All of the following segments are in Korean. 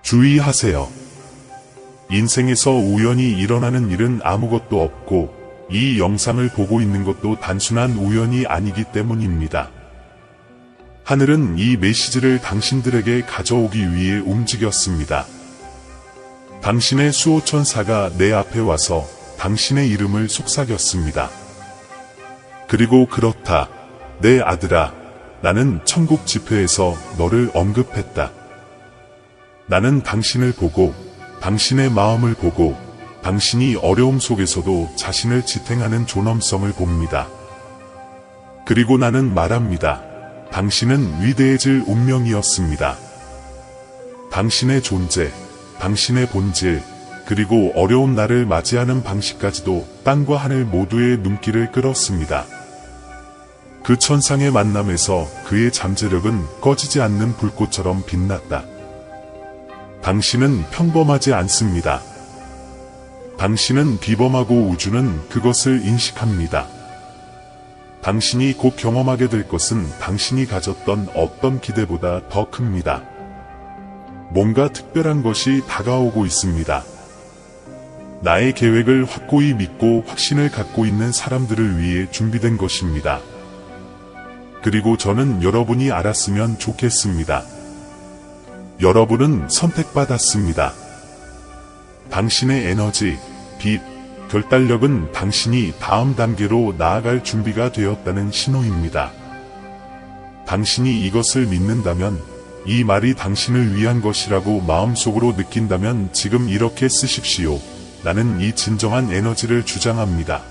주의하세요. 인생에서 우연히 일어나는 일은 아무것도 없고 이 영상을 보고 있는 것도 단순한 우연이 아니기 때문입니다. 하늘은 이 메시지를 당신들에게 가져오기 위해 움직였습니다. 당신의 수호천사가 내 앞에 와서 당신의 이름을 속삭였습니다. 그리고 그렇다. 내 아들아, 나는 천국 집회에서 너를 언급했다. 나는 당신을 보고, 당신의 마음을 보고, 당신이 어려움 속에서도 자신을 지탱하는 존엄성을 봅니다. 그리고 나는 말합니다. 당신은 위대해질 운명이었습니다. 당신의 존재, 당신의 본질, 그리고 어려운 날을 맞이하는 방식까지도 땅과 하늘 모두의 눈길을 끌었습니다. 그 천상의 만남에서 그의 잠재력은 꺼지지 않는 불꽃처럼 빛났다. 당신은 평범하지 않습니다. 당신은 비범하고 우주는 그것을 인식합니다. 당신이 곧 경험하게 될 것은 당신이 가졌던 어떤 기대보다 더 큽니다. 뭔가 특별한 것이 다가오고 있습니다. 나의 계획을 확고히 믿고 확신을 갖고 있는 사람들을 위해 준비된 것입니다. 그리고 저는 여러분이 알았으면 좋겠습니다. 여러분은 선택받았습니다. 당신의 에너지, 빛, 결단력은 당신이 다음 단계로 나아갈 준비가 되었다는 신호입니다. 당신이 이것을 믿는다면, 이 말이 당신을 위한 것이라고 마음속으로 느낀다면 지금 이렇게 쓰십시오. 나는 이 진정한 에너지를 주장합니다.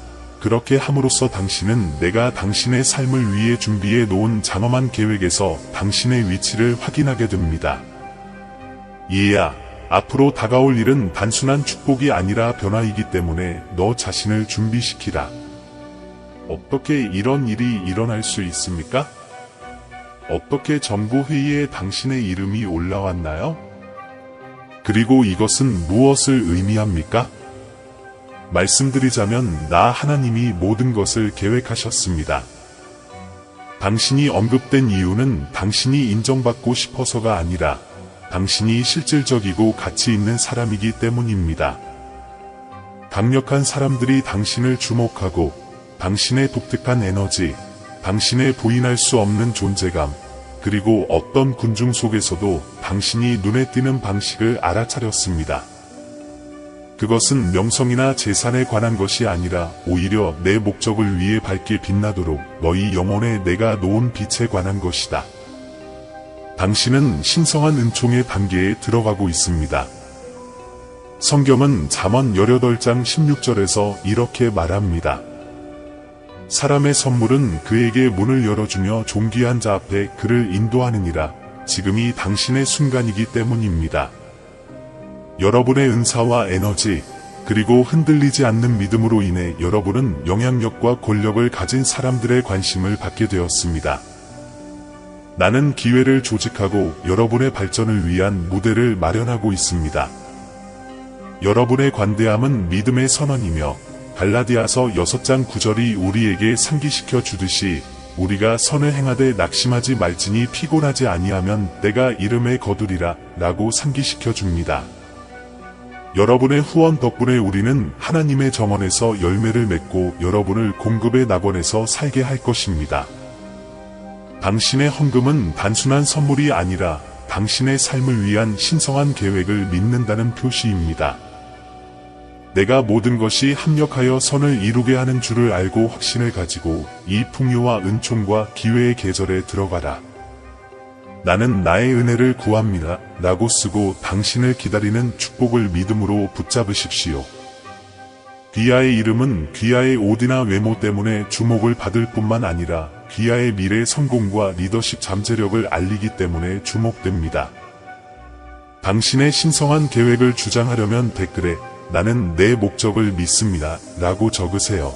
그렇게 함으로써 당신은 내가 당신의 삶을 위해 준비해 놓은 장엄한 계획에서 당신의 위치를 확인하게 됩니다. 얘야, 앞으로 다가올 일은 단순한 축복이 아니라 변화이기 때문에 너 자신을 준비시키라. 어떻게 이런 일이 일어날 수 있습니까? 어떻게 정보회의에 당신의 이름이 올라왔나요? 그리고 이것은 무엇을 의미합니까? 말씀드리자면 나 하나님이 모든 것을 계획하셨습니다. 당신이 언급된 이유는 당신이 인정받고 싶어서가 아니라 당신이 실질적이고 가치 있는 사람이기 때문입니다. 강력한 사람들이 당신을 주목하고 당신의 독특한 에너지, 당신의 부인할 수 없는 존재감, 그리고 어떤 군중 속에서도 당신이 눈에 띄는 방식을 알아차렸습니다. 그것은 명성이나 재산에 관한 것이 아니라 오히려 내 목적을 위해 밝게 빛나도록 너희 영혼에 내가 놓은 빛에 관한 것이다. 당신은 신성한 은총의 단계에 들어가고 있습니다. 성경은 잠언 18장 16절에서 이렇게 말합니다. 사람의 선물은 그에게 문을 열어주며 존귀한 자 앞에 그를 인도하느니라. 지금이 당신의 순간이기 때문입니다. 여러분의 은사와 에너지, 그리고 흔들리지 않는 믿음으로 인해 여러분은 영향력과 권력을 가진 사람들의 관심을 받게 되었습니다. 나는 기회를 조직하고 여러분의 발전을 위한 무대를 마련하고 있습니다. 여러분의 관대함은 믿음의 선언이며 갈라디아서 6장 9절이 우리에게 상기시켜 주듯이 우리가 선을 행하되 낙심하지 말지니 피곤하지 아니하면 내가 이름에 거두리라 라고 상기시켜 줍니다. 여러분의 후원 덕분에 우리는 하나님의 정원에서 열매를 맺고 여러분을 공급의 낙원에서 살게 할 것입니다. 당신의 헌금은 단순한 선물이 아니라 당신의 삶을 위한 신성한 계획을 믿는다는 표시입니다. 내가 모든 것이 합력하여 선을 이루게 하는 줄을 알고 확신을 가지고 이 풍요와 은총과 기회의 계절에 들어가라. 나는 나의 은혜를 구합니다. 라고 쓰고 당신을 기다리는 축복을 믿음으로 붙잡으십시오. 귀하의 이름은 귀하의 옷이나 외모 때문에 주목을 받을 뿐만 아니라 귀하의 미래 성공과 리더십 잠재력을 알리기 때문에 주목됩니다. 당신의 신성한 계획을 주장하려면 댓글에 나는 내 목적을 믿습니다. 라고 적으세요.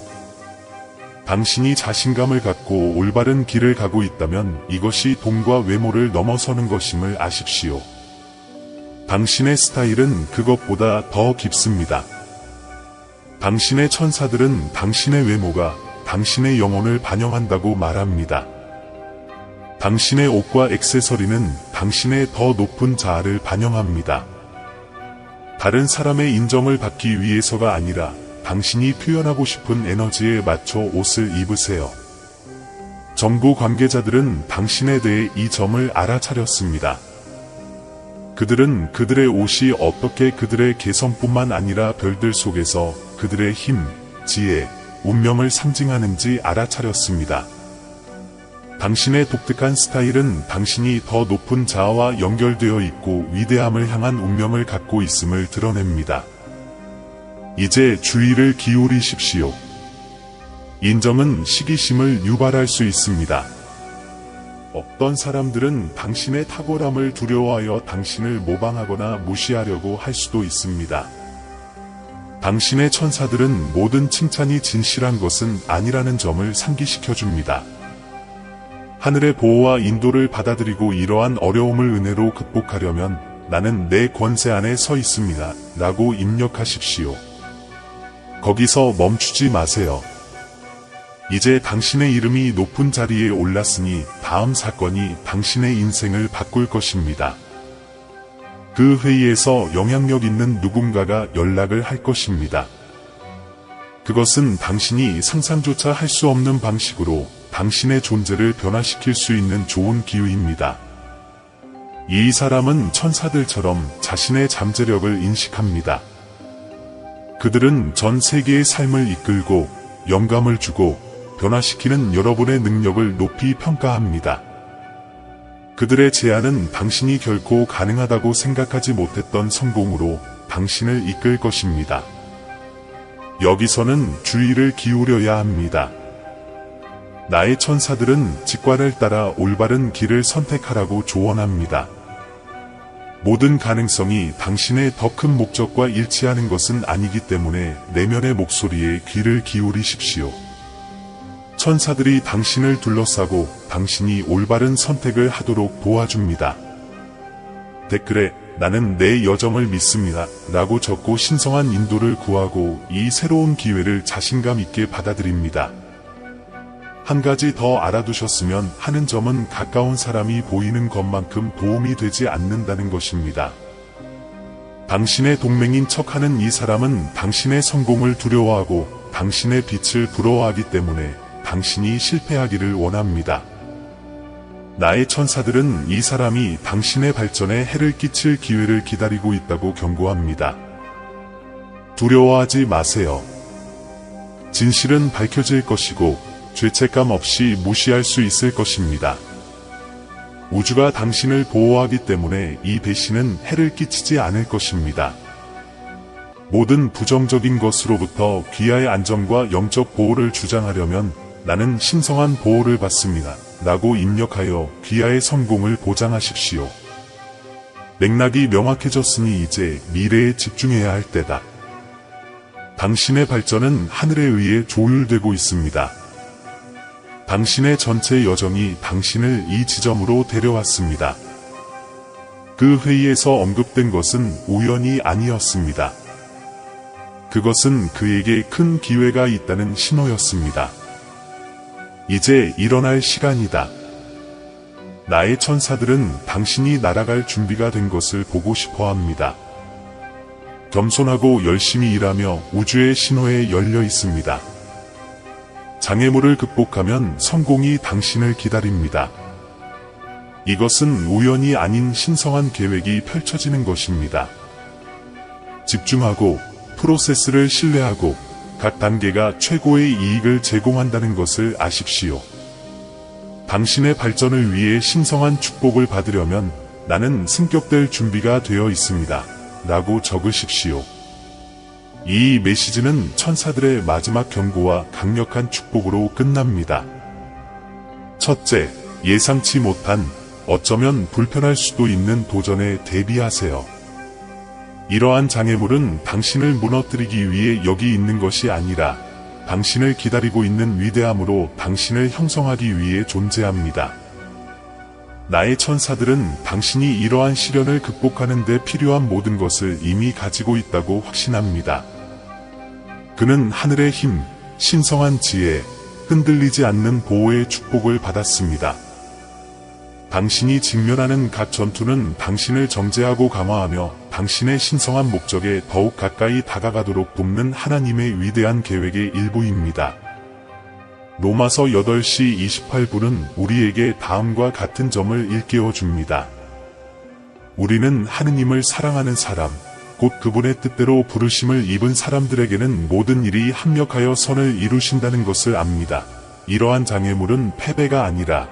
당신이 자신감을 갖고 올바른 길을 가고 있다면 이것이 돈과 외모를 넘어서는 것임을 아십시오. 당신의 스타일은 그것보다 더 깊습니다. 당신의 천사들은 당신의 외모가 당신의 영혼을 반영한다고 말합니다. 당신의 옷과 액세서리는 당신의 더 높은 자아를 반영합니다. 다른 사람의 인정을 받기 위해서가 아니라 당신이 표현하고 싶은 에너지에 맞춰 옷을 입으세요. 정부 관계자들은 당신에 대해 이 점을 알아차렸습니다. 그들은 그들의 옷이 어떻게 그들의 개성뿐만 아니라 별들 속에서 그들의 힘, 지혜, 운명을 상징하는지 알아차렸습니다. 당신의 독특한 스타일은 당신이 더 높은 자아와 연결되어 있고 위대함을 향한 운명을 갖고 있음을 드러냅니다. 이제 주의를 기울이십시오. 인정은 시기심을 유발할 수 있습니다. 어떤 사람들은 당신의 탁월함을 두려워하여 당신을 모방하거나 무시하려고 할 수도 있습니다. 당신의 천사들은 모든 칭찬이 진실한 것은 아니라는 점을 상기시켜줍니다. 하늘의 보호와 인도를 받아들이고 이러한 어려움을 은혜로 극복하려면 나는 내 권세 안에 서 있습니다. 라고 입력하십시오. 거기서 멈추지 마세요. 이제 당신의 이름이 높은 자리에 올랐으니 다음 사건이 당신의 인생을 바꿀 것입니다. 그 회의에서 영향력 있는 누군가가 연락을 할 것입니다. 그것은 당신이 상상조차 할 수 없는 방식으로 당신의 존재를 변화시킬 수 있는 좋은 기회입니다. 이 사람은 천사들처럼 자신의 잠재력을 인식합니다. 그들은 전 세계의 삶을 이끌고 영감을 주고 변화시키는 여러분의 능력을 높이 평가합니다. 그들의 제안은 당신이 결코 가능하다고 생각하지 못했던 성공으로 당신을 이끌 것입니다. 여기서는 주의를 기울여야 합니다. 나의 천사들은 직관을 따라 올바른 길을 선택하라고 조언합니다. 모든 가능성이 당신의 더 큰 목적과 일치하는 것은 아니기 때문에 내면의 목소리에 귀를 기울이십시오. 천사들이 당신을 둘러싸고 당신이 올바른 선택을 하도록 도와줍니다. 댓글에 나는 내 여정을 믿습니다. 라고 적고 신성한 인도를 구하고 이 새로운 기회를 자신감 있게 받아들입니다. 한 가지 더 알아두셨으면 하는 점은 가까운 사람이 보이는 것만큼 도움이 되지 않는다는 것입니다. 당신의 동맹인 척하는 이 사람은 당신의 성공을 두려워하고 당신의 빛을 부러워하기 때문에 당신이 실패하기를 원합니다. 나의 천사들은 이 사람이 당신의 발전에 해를 끼칠 기회를 기다리고 있다고 경고합니다. 두려워하지 마세요. 진실은 밝혀질 것이고 죄책감 없이 무시할 수 있을 것입니다. 우주가 당신을 보호하기 때문에 이 배신은 해를 끼치지 않을 것입니다. 모든 부정적인 것으로부터 귀하의 안정과 영적 보호를 주장하려면 나는 신성한 보호를 받습니다. 라고 입력하여 귀하의 성공을 보장하십시오. 맥락이 명확해졌으니 이제 미래에 집중해야 할 때다. 당신의 발전은 하늘에 의해 조율되고 있습니다. 당신의 전체 여정이 당신을 이 지점으로 데려왔습니다. 그 회의에서 언급된 것은 우연이 아니었습니다. 그것은 그에게 큰 기회가 있다는 신호였습니다. 이제 일어날 시간이다. 나의 천사들은 당신이 날아갈 준비가 된 것을 보고 싶어 합니다. 겸손하고 열심히 일하며 우주의 신호에 열려 있습니다. 장애물을 극복하면 성공이 당신을 기다립니다. 이것은 우연이 아닌 신성한 계획이 펼쳐지는 것입니다. 집중하고 프로세스를 신뢰하고 각 단계가 최고의 이익을 제공한다는 것을 아십시오. 당신의 발전을 위해 신성한 축복을 받으려면 나는 승격될 준비가 되어 있습니다. 라고 적으십시오. 이 메시지는 천사들의 마지막 경고와 강력한 축복으로 끝납니다. 첫째, 예상치 못한, 어쩌면 불편할 수도 있는 도전에 대비하세요. 이러한 장애물은 당신을 무너뜨리기 위해 여기 있는 것이 아니라 당신을 기다리고 있는 위대함으로 당신을 형성하기 위해 존재합니다. 나의 천사들은 당신이 이러한 시련을 극복하는 데 필요한 모든 것을 이미 가지고 있다고 확신합니다. 그는 하늘의 힘, 신성한 지혜, 흔들리지 않는 보호의 축복을 받았습니다. 당신이 직면하는 각 전투는 당신을 정죄하고 강화하며 당신의 신성한 목적에 더욱 가까이 다가가도록 돕는 하나님의 위대한 계획의 일부입니다. 로마서 8시 28분은 우리에게 다음과 같은 점을 일깨워 줍니다. 우리는 하느님을 사랑하는 사람, 곧 그분의 뜻대로 부르심을 입은 사람들에게는 모든 일이 합력하여 선을 이루신다는 것을 압니다. 이러한 장애물은 패배가 아니라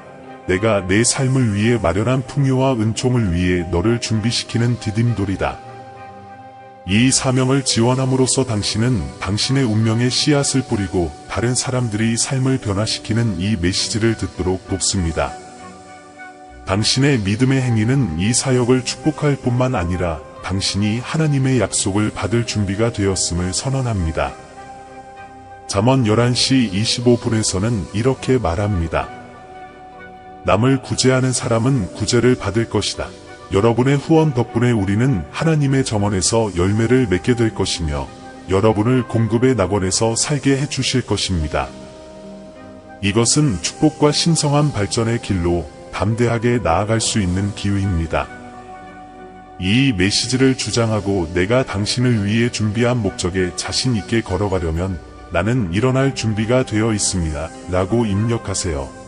내가 내 삶을 위해 마련한 풍요와 은총을 위해 너를 준비시키는 디딤돌이다. 이 사명을 지원함으로써 당신은 당신의 운명의 씨앗을 뿌리고 다른 사람들이 삶을 변화시키는 이 메시지를 듣도록 돕습니다. 당신의 믿음의 행위는 이 사역을 축복할 뿐만 아니라 당신이 하나님의 약속을 받을 준비가 되었음을 선언합니다. 잠언 11시 25분에서는 이렇게 말합니다. 남을 구제하는 사람은 구제를 받을 것이다. 여러분의 후원 덕분에 우리는 하나님의 정원에서 열매를 맺게 될 것이며 여러분을 공급의 낙원에서 살게 해주실 것입니다. 이것은 축복과 신성한 발전의 길로 담대하게 나아갈 수 있는 기회입니다. 이 메시지를 주장하고 내가 당신을 위해 준비한 목적에 자신 있게 걸어가려면 나는 일어날 준비가 되어 있습니다. 라고 입력하세요.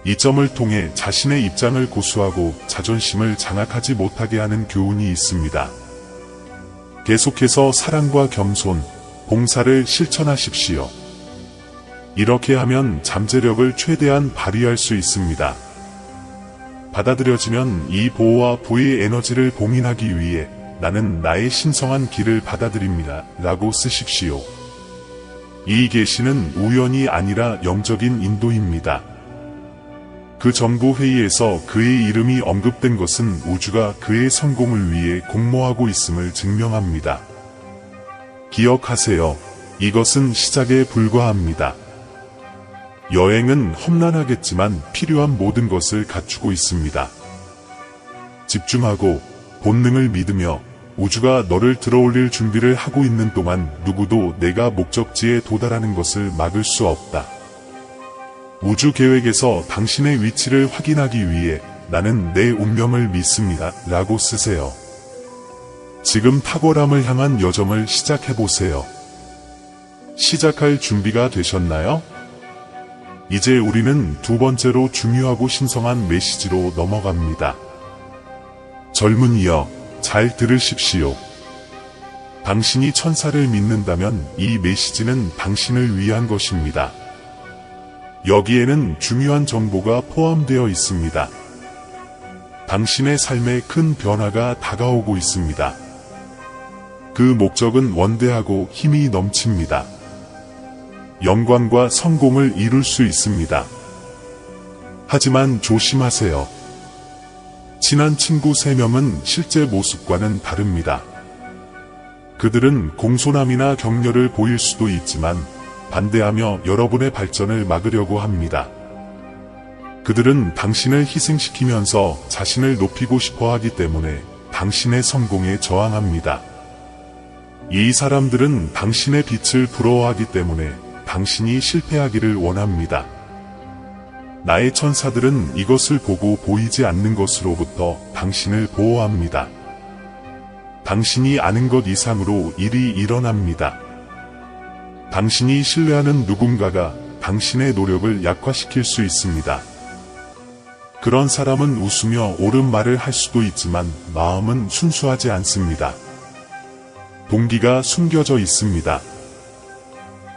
이 점을 통해 자신의 입장을 고수하고 자존심을 장악하지 못하게 하는 교훈이 있습니다. 계속해서 사랑과 겸손, 봉사를 실천하십시오. 이렇게 하면 잠재력을 최대한 발휘할 수 있습니다. 받아들여지면 이 보호와 부의 에너지를 봉인하기 위해 나는 나의 신성한 길을 받아들입니다. 라고 쓰십시오. 이 계시는 우연이 아니라 영적인 인도입니다. 그 정부 회의에서 그의 이름이 언급된 것은 우주가 그의 성공을 위해 공모하고 있음을 증명합니다. 기억하세요. 이것은 시작에 불과합니다. 여행은 험난하겠지만 필요한 모든 것을 갖추고 있습니다. 집중하고 본능을 믿으며 우주가 너를 들어올릴 준비를 하고 있는 동안 누구도 내가 목적지에 도달하는 것을 막을 수 없다. 우주 계획에서 당신의 위치를 확인하기 위해 나는 내 운명을 믿습니다. 라고 쓰세요. 지금 탁월함을 향한 여정을 시작해보세요. 시작할 준비가 되셨나요? 이제 우리는 두 번째로 중요하고 신성한 메시지로 넘어갑니다. 젊은이여, 잘 들으십시오. 당신이 천사를 믿는다면 이 메시지는 당신을 위한 것입니다. 여기에는 중요한 정보가 포함되어 있습니다. 당신의 삶에 큰 변화가 다가오고 있습니다. 그 목적은 원대하고 힘이 넘칩니다. 영광과 성공을 이룰 수 있습니다. 하지만 조심하세요. 친한 친구 3명은 실제 모습과는 다릅니다. 그들은 공손함이나 격려를 보일 수도 있지만 반대하며 여러분의 발전을 막으려고 합니다. 그들은 당신을 희생시키면서 자신을 높이고 싶어 하기 때문에 당신의 성공에 저항합니다. 이 사람들은 당신의 빛을 부러워하기 때문에 당신이 실패하기를 원합니다. 나의 천사들은 이것을 보고 보이지 않는 것으로부터 당신을 보호합니다. 당신이 아는 것 이상으로 일이 일어납니다. 당신이 신뢰하는 누군가가 당신의 노력을 약화시킬 수 있습니다. 그런 사람은 웃으며 옳은 말을 할 수도 있지만 마음은 순수하지 않습니다. 동기가 숨겨져 있습니다.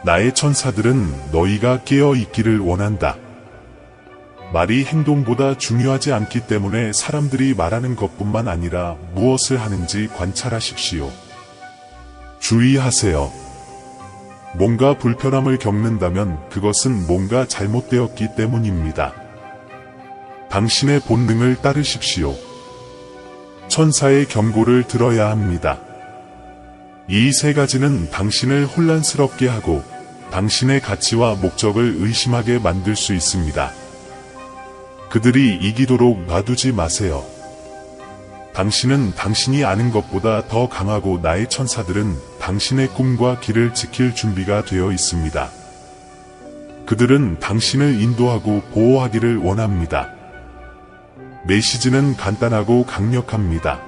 나의 천사들은 너희가 깨어 있기를 원한다. 말이 행동보다 중요하지 않기 때문에 사람들이 말하는 것뿐만 아니라 무엇을 하는지 관찰하십시오. 주의하세요. 뭔가 불편함을 겪는다면 그것은 뭔가 잘못되었기 때문입니다. 당신의 본능을 따르십시오. 천사의 경고를 들어야 합니다. 이 3가지는 당신을 혼란스럽게 하고 당신의 가치와 목적을 의심하게 만들 수 있습니다. 그들이 이기도록 놔두지 마세요. 당신은 당신이 아는 것보다 더 강하고 나의 천사들은 당신의 꿈과 길을 지킬 준비가 되어 있습니다. 그들은 당신을 인도하고 보호하기를 원합니다. 메시지는 간단하고 강력합니다.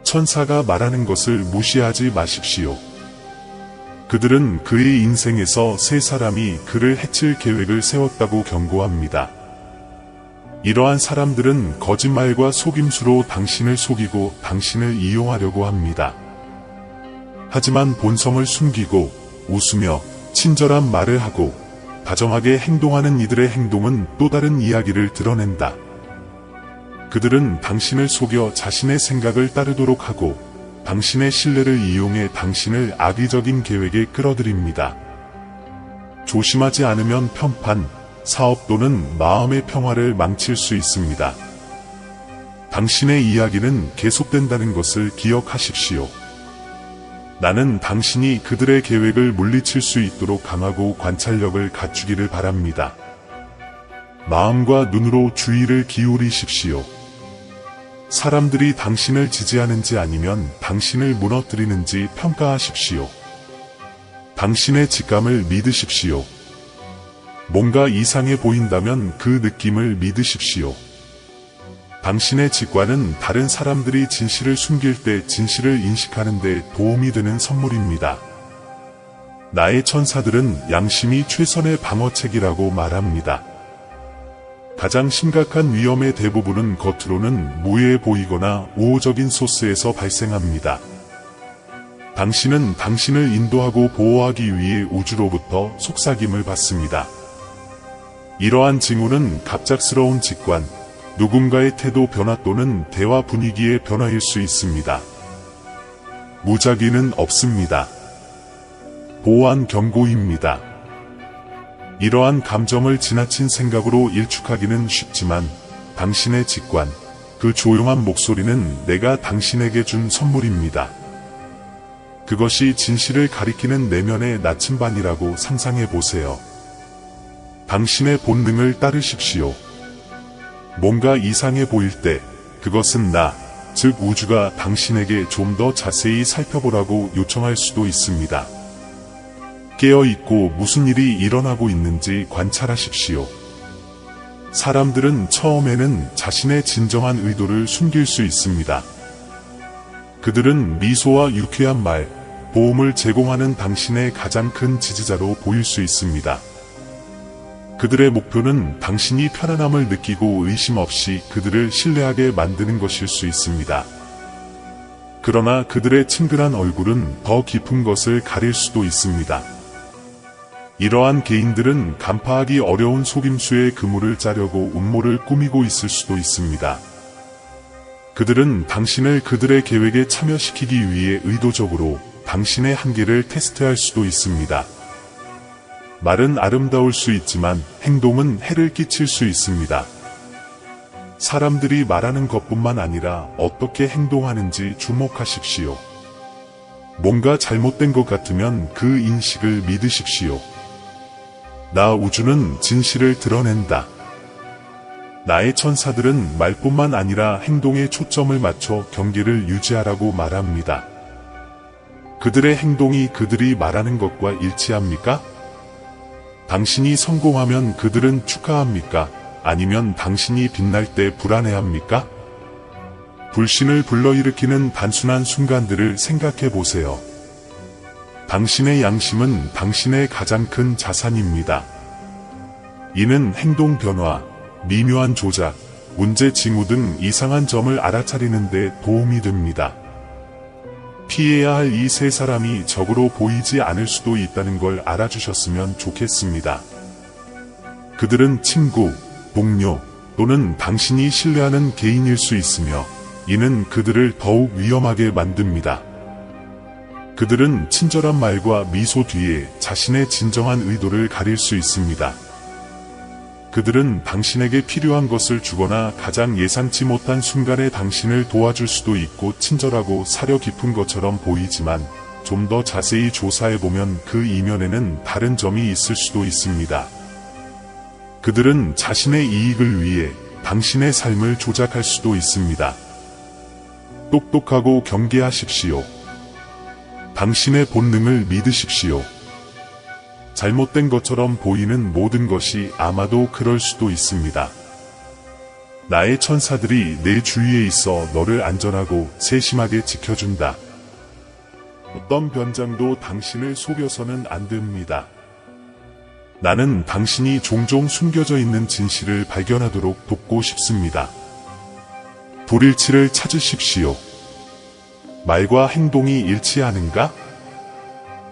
천사가 말하는 것을 무시하지 마십시오. 그들은 그의 인생에서 세 사람이 그를 해칠 계획을 세웠다고 경고합니다. 이러한 사람들은 거짓말과 속임수로 당신을 속이고 당신을 이용하려고 합니다. 하지만 본성을 숨기고 웃으며 친절한 말을 하고 다정하게 행동하는 이들의 행동은 또 다른 이야기를 드러낸다. 그들은 당신을 속여 자신의 생각을 따르도록 하고 당신의 신뢰를 이용해 당신을 악의적인 계획에 끌어들입니다. 조심하지 않으면 편판, 사업 또는 마음의 평화를 망칠 수 있습니다. 당신의 이야기는 계속된다는 것을 기억하십시오. 나는 당신이 그들의 계획을 물리칠 수 있도록 강하고 관찰력을 갖추기를 바랍니다. 마음과 눈으로 주의를 기울이십시오. 사람들이 당신을 지지하는지 아니면 당신을 무너뜨리는지 평가하십시오. 당신의 직감을 믿으십시오. 뭔가 이상해 보인다면 그 느낌을 믿으십시오. 당신의 직관은 다른 사람들이 진실을 숨길 때 진실을 인식하는 데 도움이 되는 선물입니다. 나의 천사들은 양심이 최선의 방어책이라고 말합니다. 가장 심각한 위험의 대부분은 겉으로는 무해해 보이거나 우호적인 소스에서 발생합니다. 당신은 당신을 인도하고 보호하기 위해 우주로부터 속삭임을 받습니다. 이러한 징후는 갑작스러운 직관, 누군가의 태도 변화 또는 대화 분위기의 변화일 수 있습니다. 무작위는 없습니다. 보완 경고입니다. 이러한 감정을 지나친 생각으로 일축하기는 쉽지만 당신의 직관, 그 조용한 목소리는 내가 당신에게 준 선물입니다. 그것이 진실을 가리키는 내면의 나침반이라고 상상해 보세요. 당신의 본능을 따르십시오. 뭔가 이상해 보일 때 그것은 나, 즉 우주가 당신에게 좀 더 자세히 살펴보라고 요청할 수도 있습니다. 깨어있고 무슨 일이 일어나고 있는지 관찰하십시오. 사람들은 처음에는 자신의 진정한 의도를 숨길 수 있습니다. 그들은 미소와 유쾌한 말, 보험을 제공하는 당신의 가장 큰 지지자로 보일 수 있습니다. 그들의 목표는 당신이 편안함을 느끼고 의심 없이 그들을 신뢰하게 만드는 것일 수 있습니다. 그러나 그들의 친근한 얼굴은 더 깊은 것을 가릴 수도 있습니다. 이러한 개인들은 간파하기 어려운 속임수의 그물을 짜려고 음모를 꾸미고 있을 수도 있습니다. 그들은 당신을 그들의 계획에 참여시키기 위해 의도적으로 당신의 한계를 테스트할 수도 있습니다. 말은 아름다울 수 있지만 행동은 해를 끼칠 수 있습니다. 사람들이 말하는 것뿐만 아니라 어떻게 행동하는지 주목하십시오. 뭔가 잘못된 것 같으면 그 인식을 믿으십시오. 나 우주는 진실을 드러낸다. 나의 천사들은 말뿐만 아니라 행동에 초점을 맞춰 경계를 유지하라고 말합니다. 그들의 행동이 그들이 말하는 것과 일치합니까? 당신이 성공하면 그들은 축하합니까? 아니면 당신이 빛날 때 불안해합니까? 불신을 불러일으키는 단순한 순간들을 생각해 보세요. 당신의 양심은 당신의 가장 큰 자산입니다. 이는 행동 변화, 미묘한 조작, 문제 징후 등 이상한 점을 알아차리는 데 도움이 됩니다. 피해야 할 이 세 사람이 적으로 보이지 않을 수도 있다는 걸 알아주셨으면 좋겠습니다. 그들은 친구, 동료 또는 당신이 신뢰하는 개인일 수 있으며 이는 그들을 더욱 위험하게 만듭니다. 그들은 친절한 말과 미소 뒤에 자신의 진정한 의도를 가릴 수 있습니다. 그들은 당신에게 필요한 것을 주거나 가장 예상치 못한 순간에 당신을 도와줄 수도 있고 친절하고 사려 깊은 것처럼 보이지만 좀 더 자세히 조사해보면 그 이면에는 다른 점이 있을 수도 있습니다. 그들은 자신의 이익을 위해 당신의 삶을 조작할 수도 있습니다. 똑똑하고 경계하십시오. 당신의 본능을 믿으십시오. 잘못된 것처럼 보이는 모든 것이 아마도 그럴 수도 있습니다. 나의 천사들이 내 주위에 있어 너를 안전하고 세심하게 지켜준다. 어떤 변장도 당신을 속여서는 안 됩니다. 나는 당신이 종종 숨겨져 있는 진실을 발견하도록 돕고 싶습니다. 불일치를 찾으십시오. 말과 행동이 일치하는가?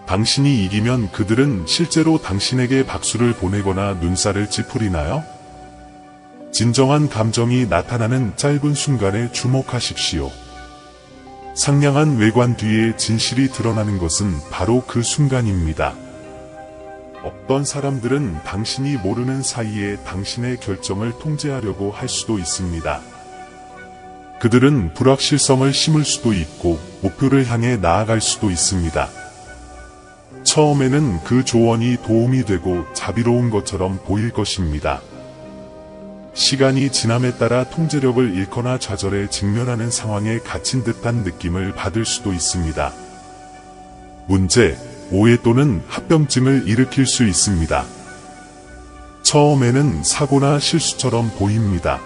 당신이 이기면 그들은 실제로 당신에게 박수를 보내거나 눈살을 찌푸리나요? 진정한 감정이 나타나는 짧은 순간에 주목하십시오. 상냥한 외관 뒤에 진실이 드러나는 것은 바로 그 순간입니다. 어떤 사람들은 당신이 모르는 사이에 당신의 결정을 통제하려고 할 수도 있습니다. 그들은 불확실성을 심을 수도 있고 목표를 향해 나아갈 수도 있습니다. 처음에는 그 조언이 도움이 되고 자비로운 것처럼 보일 것입니다. 시간이 지남에 따라 통제력을 잃거나 좌절에 직면하는 상황에 갇힌 듯한 느낌을 받을 수도 있습니다. 문제, 오해 또는 합병증을 일으킬 수 있습니다. 처음에는 사고나 실수처럼 보입니다.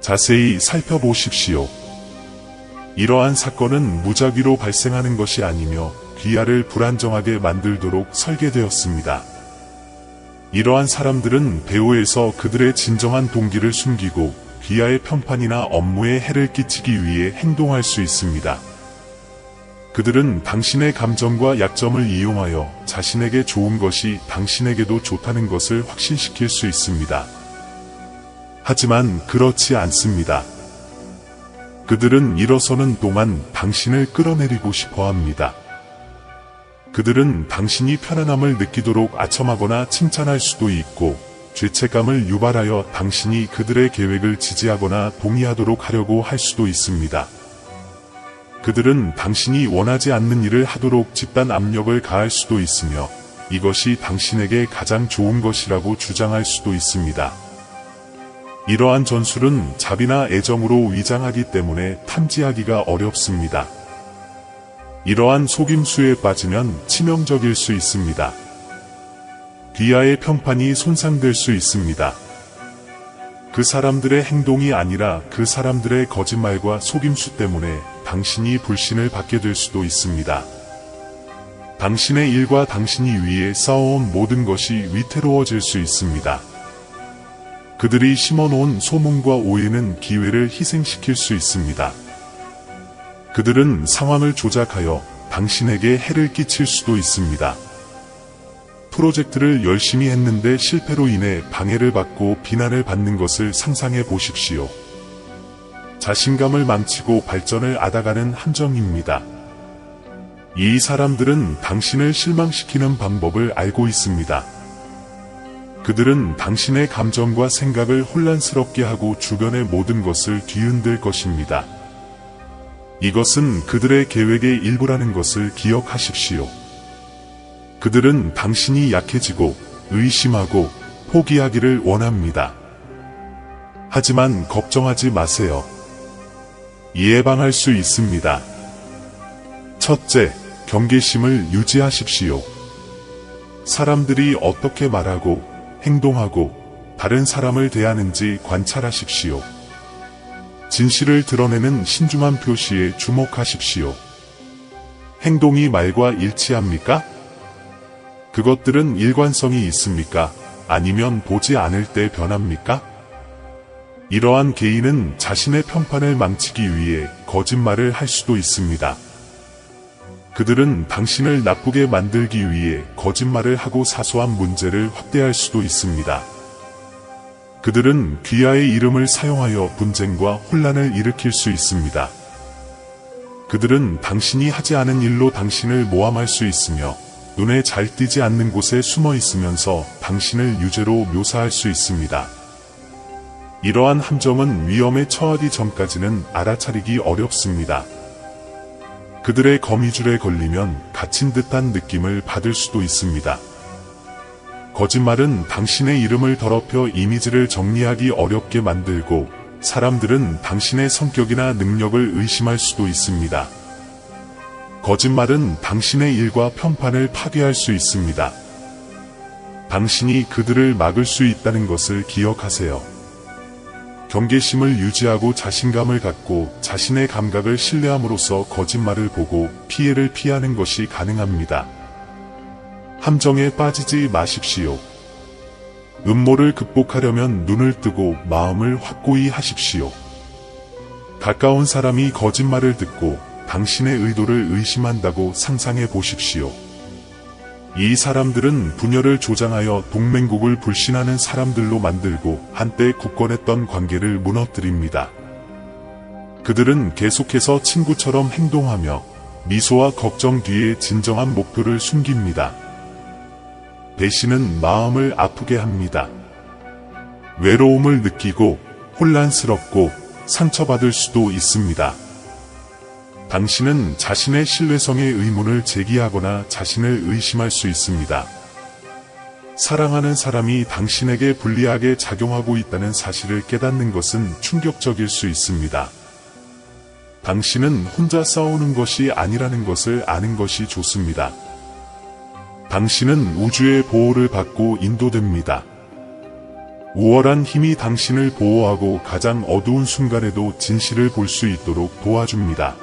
자세히 살펴보십시오. 이러한 사건은 무작위로 발생하는 것이 아니며 귀하를 불안정하게 만들도록 설계되었습니다. 이러한 사람들은 배후에서 그들의 진정한 동기를 숨기고 귀하의 편판이나 업무에 해를 끼치기 위해 행동할 수 있습니다. 그들은 당신의 감정과 약점을 이용하여 자신에게 좋은 것이 당신에게도 좋다는 것을 확신시킬 수 있습니다. 하지만 그렇지 않습니다. 그들은 일어서는 동안 당신을 끌어내리고 싶어 합니다. 그들은 당신이 편안함을 느끼도록 아첨하거나 칭찬할 수도 있고 죄책감을 유발하여 당신이 그들의 계획을 지지하거나 동의하도록 하려고 할 수도 있습니다. 그들은 당신이 원하지 않는 일을 하도록 집단 압력을 가할 수도 있으며 이것이 당신에게 가장 좋은 것이라고 주장할 수도 있습니다. 이러한 전술은 자비나 애정으로 위장하기 때문에 탐지하기가 어렵습니다. 이러한 속임수에 빠지면 치명적일 수 있습니다. 귀하의 편판이 손상될 수 있습니다. 그 사람들의 행동이 아니라 그 사람들의 거짓말과 속임수 때문에 당신이 불신을 받게 될 수도 있습니다. 당신의 일과 당신이 위해 쌓아온 모든 것이 위태로워질 수 있습니다. 그들이 심어놓은 소문과 오해는 기회를 희생시킬 수 있습니다. 그들은 상황을 조작하여 당신에게 해를 끼칠 수도 있습니다. 프로젝트를 열심히 했는데 실패로 인해 방해를 받고 비난을 받는 것을 상상해 보십시오. 자신감을 망치고 발전을 앗아가는 함정입니다. 이 사람들은 당신을 실망시키는 방법을 알고 있습니다. 그들은 당신의 감정과 생각을 혼란스럽게 하고 주변의 모든 것을 뒤흔들 것입니다. 이것은 그들의 계획의 일부라는 것을 기억하십시오. 그들은 당신이 약해지고 의심하고 포기하기를 원합니다. 하지만 걱정하지 마세요. 예방할 수 있습니다. 첫째, 경계심을 유지하십시오. 사람들이 어떻게 말하고 행동하고 다른 사람을 대하는지 관찰하십시오. 진실을 드러내는 신중한 표시에 주목하십시오. 행동이 말과 일치합니까? 그것들은 일관성이 있습니까? 아니면 보지 않을 때 변합니까? 이러한 개인은 자신의 편판을 망치기 위해 거짓말을 할 수도 있습니다. 그들은 당신을 나쁘게 만들기 위해 거짓말을 하고 사소한 문제를 확대할 수도 있습니다. 그들은 귀하의 이름을 사용하여 분쟁과 혼란을 일으킬 수 있습니다. 그들은 당신이 하지 않은 일로 당신을 모함할 수 있으며 눈에 잘 띄지 않는 곳에 숨어 있으면서 당신을 유죄로 묘사할 수 있습니다. 이러한 함정은 위험에 처하기 전까지는 알아차리기 어렵습니다. 그들의 거미줄에 걸리면 갇힌 듯한 느낌을 받을 수도 있습니다. 거짓말은 당신의 이름을 더럽혀 이미지를 정리하기 어렵게 만들고 사람들은 당신의 성격이나 능력을 의심할 수도 있습니다. 거짓말은 당신의 일과 편판을 파괴할 수 있습니다. 당신이 그들을 막을 수 있다는 것을 기억하세요. 경계심을 유지하고 자신감을 갖고 자신의 감각을 신뢰함으로써 거짓말을 보고 피해를 피하는 것이 가능합니다. 함정에 빠지지 마십시오. 음모를 극복하려면 눈을 뜨고 마음을 확고히 하십시오. 가까운 사람이 거짓말을 듣고 당신의 의도를 의심한다고 상상해 보십시오. 이 사람들은 분열을 조장하여 동맹국을 불신하는 사람들로 만들고 한때 굳건했던 관계를 무너뜨립니다. 그들은 계속해서 친구처럼 행동하며 미소와 걱정 뒤에 진정한 목표를 숨깁니다. 배신은 마음을 아프게 합니다. 외로움을 느끼고 혼란스럽고 상처받을 수도 있습니다. 당신은 자신의 신뢰성의 의문을 제기하거나 자신을 의심할 수 있습니다. 사랑하는 사람이 당신에게 불리하게 작용하고 있다는 사실을 깨닫는 것은 충격적일 수 있습니다. 당신은 혼자 싸우는 것이 아니라는 것을 아는 것이 좋습니다. 당신은 우주의 보호를 받고 인도됩니다. 우월한 힘이 당신을 보호하고 가장 어두운 순간에도 진실을 볼 수 있도록 도와줍니다.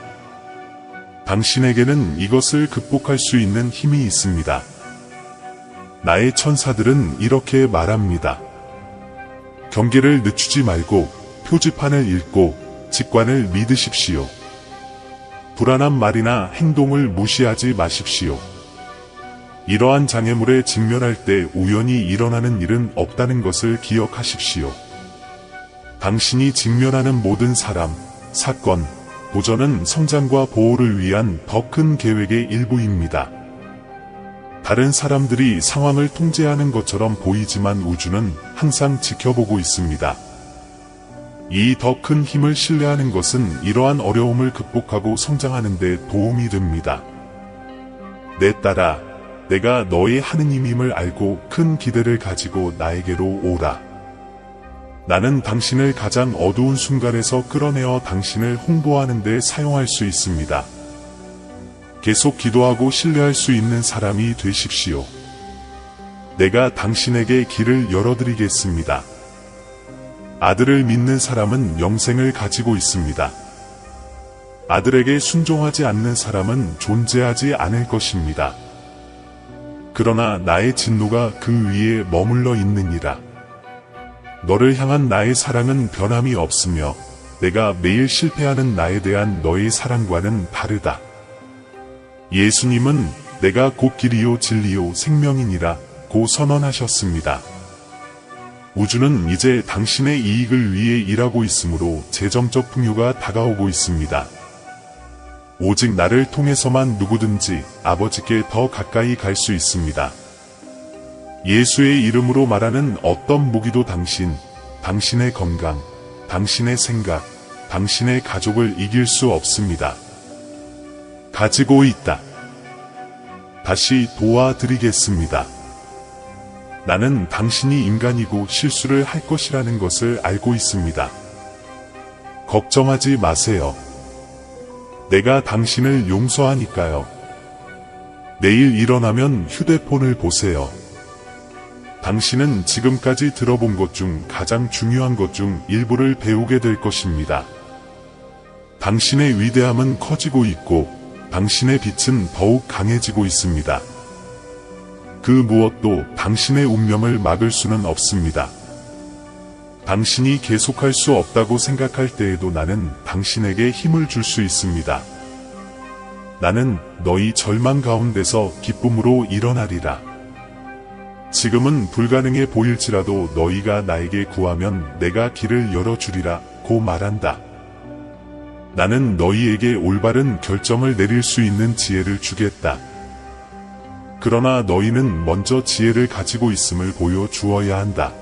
당신에게는 이것을 극복할 수 있는 힘이 있습니다. 나의 천사들은 이렇게 말합니다. 경계를 늦추지 말고 표지판을 읽고 직관을 믿으십시오. 불안한 말이나 행동을 무시하지 마십시오. 이러한 장애물에 직면할 때 우연히 일어나는 일은 없다는 것을 기억하십시오. 당신이 직면하는 모든 사람, 사건, 도전은 성장과 보호를 위한 더 큰 계획의 일부입니다. 다른 사람들이 상황을 통제하는 것처럼 보이지만 우주는 항상 지켜보고 있습니다. 이 더 큰 힘을 신뢰하는 것은 이러한 어려움을 극복하고 성장하는 데 도움이 됩니다. 내 딸아, 내가 너의 하느님임을 알고 큰 기대를 가지고 나에게로 오라. 나는 당신을 가장 어두운 순간에서 끌어내어 당신을 홍보하는 데 사용할 수 있습니다. 계속 기도하고 신뢰할 수 있는 사람이 되십시오. 내가 당신에게 길을 열어드리겠습니다. 아들을 믿는 사람은 영생을 가지고 있습니다. 아들에게 순종하지 않는 사람은 존재하지 않을 것입니다. 그러나 나의 진노가 그 위에 머물러 있느니라. 너를 향한 나의 사랑은 변함이 없으며 내가 매일 실패하는 나에 대한 너의 사랑과는 다르다. 예수님은 내가 곧 길이요 진리요 생명이니라 고 선언하셨습니다. 우주는 이제 당신의 이익을 위해 일하고 있으므로 재정적 풍요가 다가오고 있습니다. 오직 나를 통해서만 누구든지 아버지께 더 가까이 갈 수 있습니다. 예수의 이름으로 말하는 어떤 무기도 당신의 건강, 당신의 생각, 당신의 가족을 이길 수 없습니다. 가지고 있다. 다시 도와드리겠습니다. 나는 당신이 인간이고 실수를 할 것이라는 것을 알고 있습니다. 걱정하지 마세요. 내가 당신을 용서하니까요. 내일 일어나면 휴대폰을 보세요. 당신은 지금까지 들어본 것 중 가장 중요한 것 중 일부를 배우게 될 것입니다. 당신의 위대함은 커지고 있고 당신의 빛은 더욱 강해지고 있습니다. 그 무엇도 당신의 운명을 막을 수는 없습니다. 당신이 계속할 수 없다고 생각할 때에도 나는 당신에게 힘을 줄 수 있습니다. 나는 너희 절망 가운데서 기쁨으로 일어나리라. 지금은 불가능해 보일지라도 너희가 나에게 구하면 내가 길을 열어주리라 고 말한다. 나는 너희에게 올바른 결정을 내릴 수 있는 지혜를 주겠다. 그러나 너희는 먼저 지혜를 가지고 있음을 보여주어야 한다.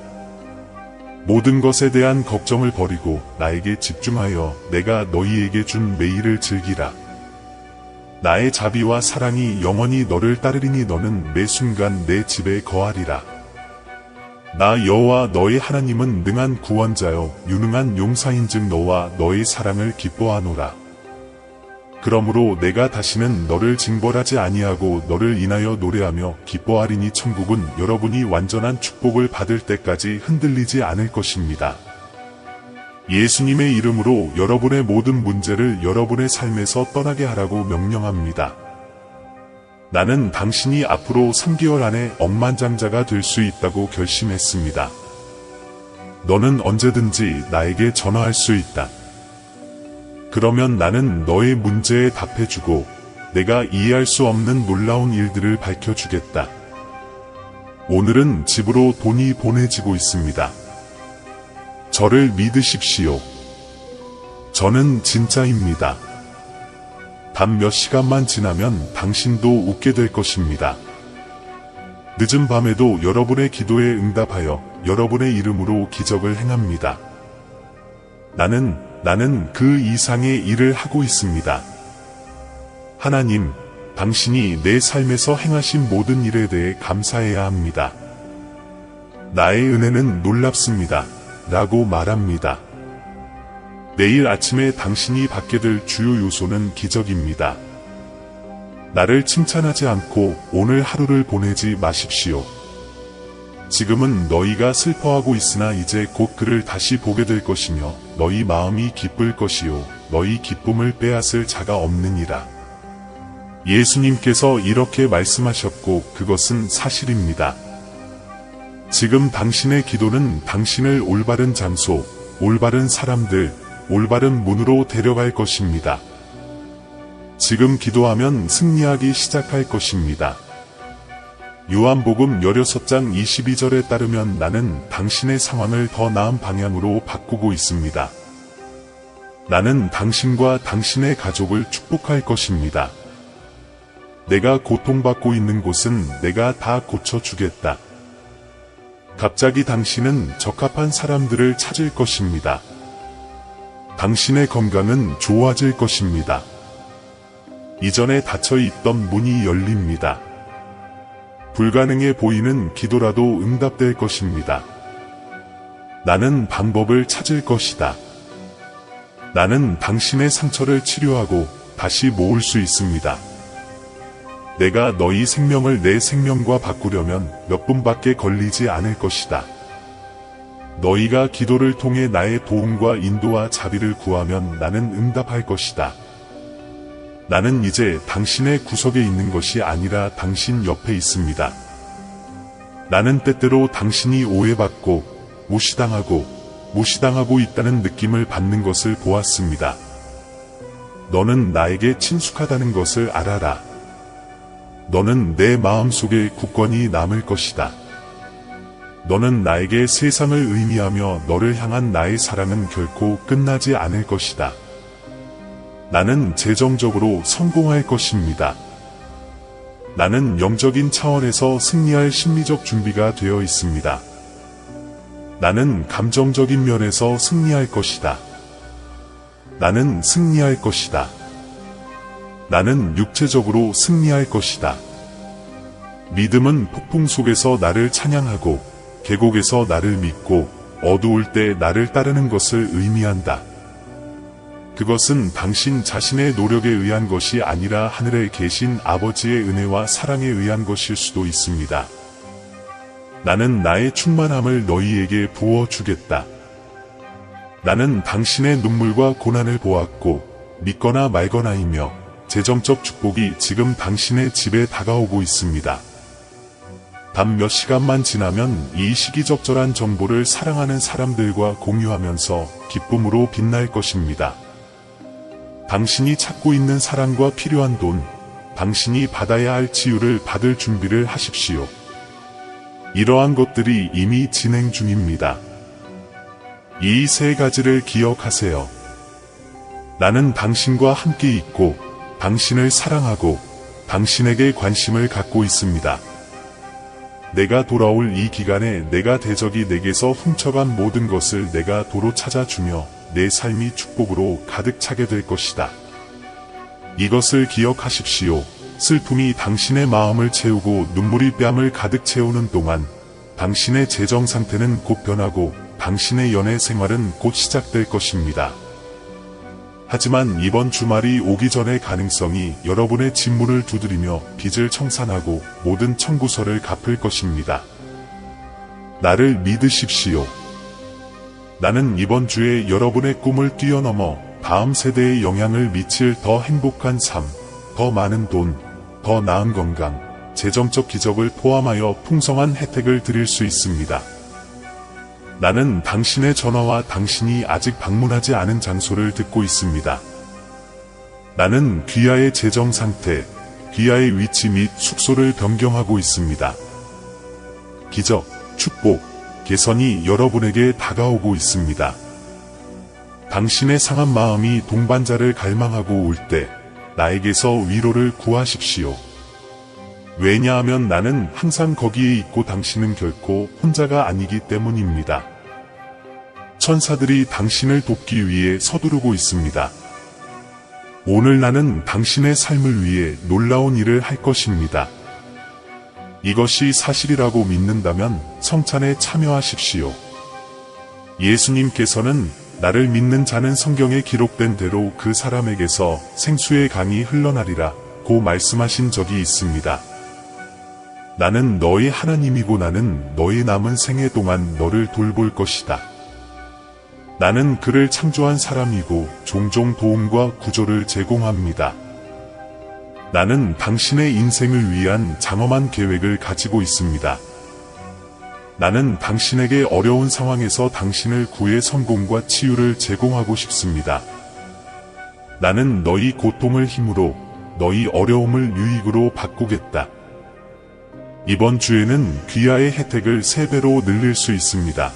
모든 것에 대한 걱정을 버리고 나에게 집중하여 내가 너희에게 준 매일을 즐기라. 나의 자비와 사랑이 영원히 너를 따르리니 너는 매 순간 내 집에 거하리라. 나 여호와 너의 하나님은 능한 구원자요 유능한 용사인즉 너와 너의 사랑을 기뻐하노라. 그러므로 내가 다시는 너를 징벌하지 아니하고 너를 인하여 노래하며 기뻐하리니 천국은 여러분이 완전한 축복을 받을 때까지 흔들리지 않을 것입니다. 예수님의 이름으로 여러분의 모든 문제를 여러분의 삶에서 떠나게 하라고 명령합니다. 나는 당신이 앞으로 3개월 안에 억만장자가 될 수 있다고 결심했습니다. 너는 언제든지 나에게 전화할 수 있다. 그러면 나는 너의 문제에 답해주고 내가 이해할 수 없는 놀라운 일들을 밝혀주겠다. 오늘은 집으로 돈이 보내지고 있습니다. 저를 믿으십시오. 저는 진짜입니다. 단 몇 시간만 지나면 당신도 웃게 될 것입니다. 늦은 밤에도 여러분의 기도에 응답하여 여러분의 이름으로 기적을 행합니다. 나는 그 이상의 일을 하고 있습니다. 하나님, 당신이 내 삶에서 행하신 모든 일에 대해 감사해야 합니다. 나의 은혜는 놀랍습니다. 라고 말합니다. 내일 아침에 당신이 받게 될 주요 요소는 기적입니다. 나를 칭찬하지 않고 오늘 하루를 보내지 마십시오. 지금은 너희가 슬퍼하고 있으나 이제 곧 그를 다시 보게 될 것이며 너희 마음이 기쁠 것이요 너희 기쁨을 빼앗을 자가 없느니라. 예수님께서 이렇게 말씀하셨고 그것은 사실입니다. 지금 당신의 기도는 당신을 올바른 장소, 올바른 사람들, 올바른 문으로 데려갈 것입니다. 지금 기도하면 승리하기 시작할 것입니다. 요한복음 16장 22절에 따르면 나는 당신의 상황을 더 나은 방향으로 바꾸고 있습니다. 나는 당신과 당신의 가족을 축복할 것입니다. 내가 고통받고 있는 곳은 내가 다 고쳐주겠다. 갑자기 당신은 적합한 사람들을 찾을 것입니다. 당신의 건강은 좋아질 것입니다. 이전에 닫혀있던 문이 열립니다. 불가능해 보이는 기도라도 응답될 것입니다. 나는 방법을 찾을 것이다. 나는 당신의 상처를 치료하고 다시 모을 수 있습니다. 내가 너희 생명을 내 생명과 바꾸려면 몇 분밖에 걸리지 않을 것이다. 너희가 기도를 통해 나의 도움과 인도와 자비를 구하면 나는 응답할 것이다. 나는 이제 당신의 구석에 있는 것이 아니라 당신 옆에 있습니다. 나는 때때로 당신이 오해받고 무시당하고 있다는 느낌을 받는 것을 보았습니다. 너는 나에게 친숙하다는 것을 알아라. 너는 내 마음속에 굳건히 남을 것이다. 너는 나에게 세상을 의미하며 너를 향한 나의 사랑은 결코 끝나지 않을 것이다. 나는 재정적으로 성공할 것입니다. 나는 영적인 차원에서 승리할 심리적 준비가 되어 있습니다. 나는 감정적인 면에서 승리할 것이다. 나는 승리할 것이다. 나는 육체적으로 승리할 것이다. 믿음은 폭풍 속에서 나를 찬양하고 계곡에서 나를 믿고 어두울 때 나를 따르는 것을 의미한다. 그것은 당신 자신의 노력에 의한 것이 아니라 하늘에 계신 아버지의 은혜와 사랑에 의한 것일 수도 있습니다. 나는 나의 충만함을 너희에게 부어주겠다. 나는 당신의 눈물과 고난을 보았고 믿거나 말거나이며 재정적 축복이 지금 당신의 집에 다가오고 있습니다. 단 몇 시간만 지나면 이 시기적절한 정보를 사랑하는 사람들과 공유하면서 기쁨으로 빛날 것입니다. 당신이 찾고 있는 사랑과 필요한 돈, 당신이 받아야 할 치유를 받을 준비를 하십시오. 이러한 것들이 이미 진행 중입니다. 이 세 가지를 기억하세요. 나는 당신과 함께 있고, 당신을 사랑하고, 당신에게 관심을 갖고 있습니다. 내가 돌아올 이 기간에 내가 대적이 내게서 훔쳐간 모든 것을 내가 도로 찾아주며 내 삶이 축복으로 가득 차게 될 것이다. 이것을 기억하십시오. 슬픔이 당신의 마음을 채우고 눈물이 뺨을 가득 채우는 동안 당신의 재정 상태는 곧 변하고 당신의 연애 생활은 곧 시작될 것입니다. 하지만 이번 주말이 오기 전의 가능성이 여러분의 집문을 두드리며 빚을 청산하고 모든 청구서를 갚을 것입니다. 나를 믿으십시오. 나는 이번 주에 여러분의 꿈을 뛰어넘어 다음 세대에 영향을 미칠 더 행복한 삶, 더 많은 돈, 더 나은 건강, 재정적 기적을 포함하여 풍성한 혜택을 드릴 수 있습니다. 나는 당신의 전화와 당신이 아직 방문하지 않은 장소를 듣고 있습니다. 나는 귀하의 재정 상태, 귀하의 위치 및 숙소를 변경하고 있습니다. 기적, 축복, 개선이 여러분에게 다가오고 있습니다. 당신의 상한 마음이 동반자를 갈망하고 올 때 나에게서 위로를 구하십시오. 왜냐하면 나는 항상 거기에 있고 당신은 결코 혼자가 아니기 때문입니다. 천사들이 당신을 돕기 위해 서두르고 있습니다. 오늘 나는 당신의 삶을 위해 놀라운 일을 할 것입니다. 이것이 사실이라고 믿는다면 성찬에 참여하십시오. 예수님께서는 나를 믿는 자는 성경에 기록된 대로 그 사람에게서 생수의 강이 흘러나리라 고 말씀하신 적이 있습니다. 나는 너의 하나님이고 나는 너의 남은 생애 동안 너를 돌볼 것이다. 나는 그를 창조한 사람이고 종종 도움과 구조를 제공합니다. 나는 당신의 인생을 위한 장엄한 계획을 가지고 있습니다. 나는 당신에게 어려운 상황에서 당신을 구해 성공과 치유를 제공하고 싶습니다. 나는 너희 고통을 힘으로, 너희 어려움을 유익으로 바꾸겠다. 이번 주에는 귀하의 혜택을 3배로 늘릴 수 있습니다.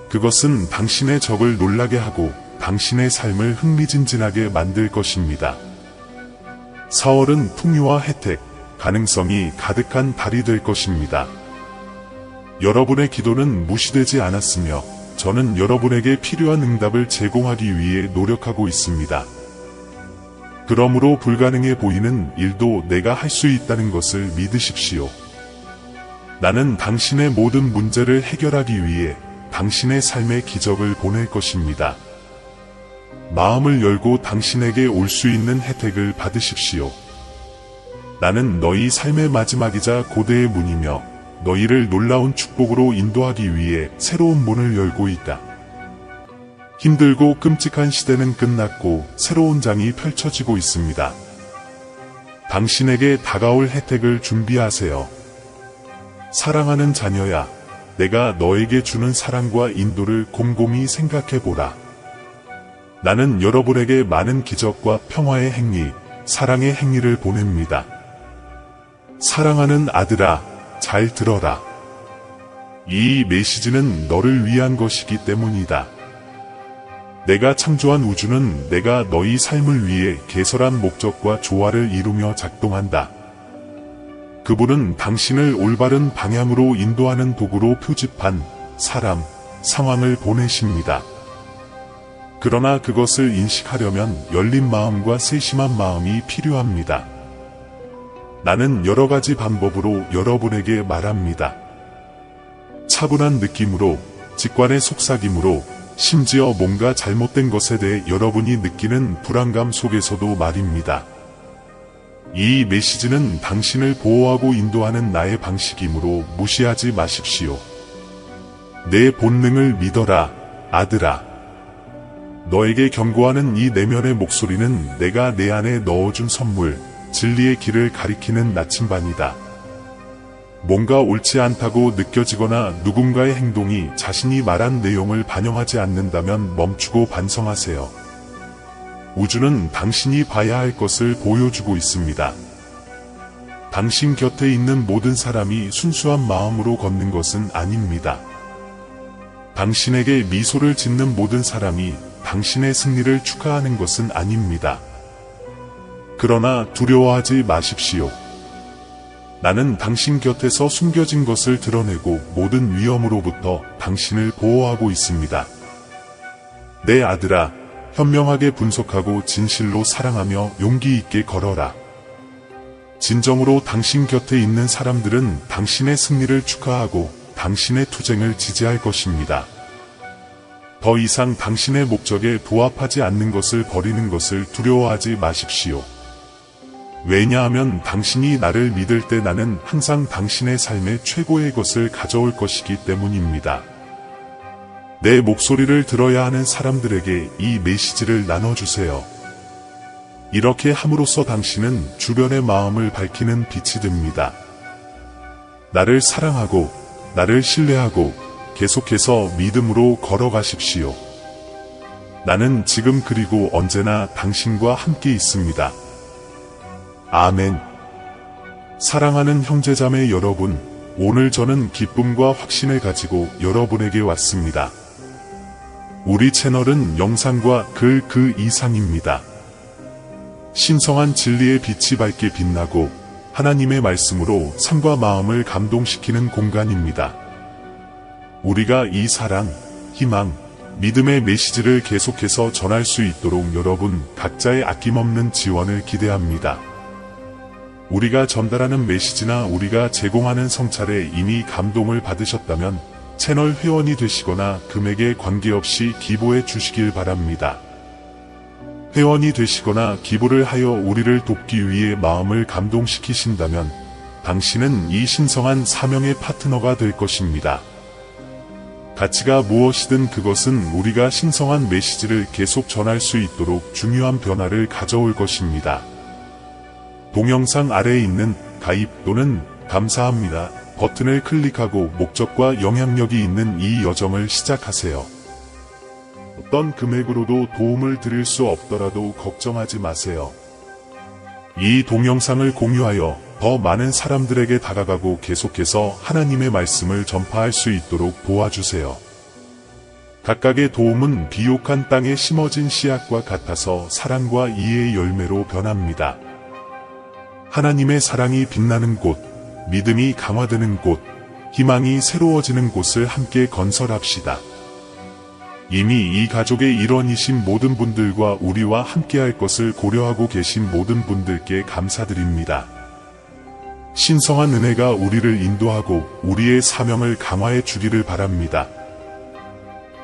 그것은 당신의 적을 놀라게 하고 당신의 삶을 흥미진진하게 만들 것입니다. 4월은 풍요와 혜택, 가능성이 가득한 달이 될 것입니다. 여러분의 기도는 무시되지 않았으며 저는 여러분에게 필요한 응답을 제공하기 위해 노력하고 있습니다. 그러므로 불가능해 보이는 일도 내가 할 수 있다는 것을 믿으십시오. 나는 당신의 모든 문제를 해결하기 위해 당신의 삶에 기적을 보낼 것입니다. 마음을 열고 당신에게 올 수 있는 혜택을 받으십시오. 나는 너희 삶의 마지막이자 고대의 문이며 너희를 놀라운 축복으로 인도하기 위해 새로운 문을 열고 있다. 힘들고 끔찍한 시대는 끝났고 새로운 장이 펼쳐지고 있습니다. 당신에게 다가올 혜택을 준비하세요. 사랑하는 자녀야, 내가 너에게 주는 사랑과 인도를 곰곰이 생각해보라. 나는 여러분에게 많은 기적과 평화의 행위, 사랑의 행위를 보냅니다. 사랑하는 아들아, 잘 들어라. 이 메시지는 너를 위한 것이기 때문이다. 내가 창조한 우주는 내가 너희 삶을 위해 개설한 목적과 조화를 이루며 작동한다. 그분은 당신을 올바른 방향으로 인도하는 도구로 표집한 사람, 상황을 보내십니다. 그러나 그것을 인식하려면 열린 마음과 세심한 마음이 필요합니다. 나는 여러 가지 방법으로 여러분에게 말합니다. 차분한 느낌으로, 직관의 속삭임으로, 심지어 뭔가 잘못된 것에 대해 여러분이 느끼는 불안감 속에서도 말입니다. 이 메시지는 당신을 보호하고 인도하는 나의 방식이므로 무시하지 마십시오. 내 본능을 믿어라, 아들아. 너에게 경고하는 이 내면의 목소리는 내가 내 안에 넣어준 선물, 진리의 길을 가리키는 나침반이다. 뭔가 옳지 않다고 느껴지거나 누군가의 행동이 자신이 말한 내용을 반영하지 않는다면 멈추고 반성하세요. 우주는 당신이 봐야 할 것을 보여주고 있습니다. 당신 곁에 있는 모든 사람이 순수한 마음으로 걷는 것은 아닙니다. 당신에게 미소를 짓는 모든 사람이 당신의 승리를 축하하는 것은 아닙니다. 그러나 두려워하지 마십시오. 나는 당신 곁에서 숨겨진 것을 드러내고 모든 위험으로부터 당신을 보호하고 있습니다. 내 아들아, 현명하게 분석하고 진실로 사랑하며 용기 있게 걸어라. 진정으로 당신 곁에 있는 사람들은 당신의 승리를 축하하고 당신의 투쟁을 지지할 것입니다. 더 이상 당신의 목적에 부합하지 않는 것을 버리는 것을 두려워하지 마십시오. 왜냐하면 당신이 나를 믿을 때 나는 항상 당신의 삶에 최고의 것을 가져올 것이기 때문입니다. 내 목소리를 들어야 하는 사람들에게 이 메시지를 나눠주세요. 이렇게 함으로써 당신은 주변의 마음을 밝히는 빛이 됩니다. 나를 사랑하고 나를 신뢰하고 계속해서 믿음으로 걸어가십시오. 나는 지금 그리고 언제나 당신과 함께 있습니다. 아멘. 사랑하는 형제자매 여러분, 오늘 저는 기쁨과 확신을 가지고 여러분에게 왔습니다. 우리 채널은 영상과 글 그 이상입니다. 신성한 진리의 빛이 밝게 빛나고 하나님의 말씀으로 삶과 마음을 감동시키는 공간입니다. 우리가 이 사랑, 희망, 믿음의 메시지를 계속해서 전할 수 있도록 여러분 각자의 아낌없는 지원을 기대합니다. 우리가 전달하는 메시지나 우리가 제공하는 성찰에 이미 감동을 받으셨다면 채널 회원이 되시거나 금액에 관계없이 기부해 주시길 바랍니다. 회원이 되시거나 기부를 하여 우리를 돕기 위해 마음을 감동시키신다면 당신은 이 신성한 사명의 파트너가 될 것입니다. 가치가 무엇이든 그것은 우리가 신성한 메시지를 계속 전할 수 있도록 중요한 변화를 가져올 것입니다. 동영상 아래에 있는 가입 또는 감사합니다 버튼을 클릭하고 목적과 영향력이 있는 이 여정을 시작하세요. 어떤 금액으로도 도움을 드릴 수 없더라도 걱정하지 마세요. 이 동영상을 공유하여 더 많은 사람들에게 다가가고 계속해서 하나님의 말씀을 전파할 수 있도록 도와주세요. 각각의 도움은 비옥한 땅에 심어진 씨앗과 같아서 사랑과 이해의 열매로 변합니다. 하나님의 사랑이 빛나는 곳, 믿음이 강화되는 곳, 희망이 새로워지는 곳을 함께 건설합시다. 이미 이 가족의 일원이신 모든 분들과 우리와 함께할 것을 고려하고 계신 모든 분들께 감사드립니다. 신성한 은혜가 우리를 인도하고 우리의 사명을 강화해 주기를 바랍니다.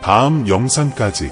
다음 영상까지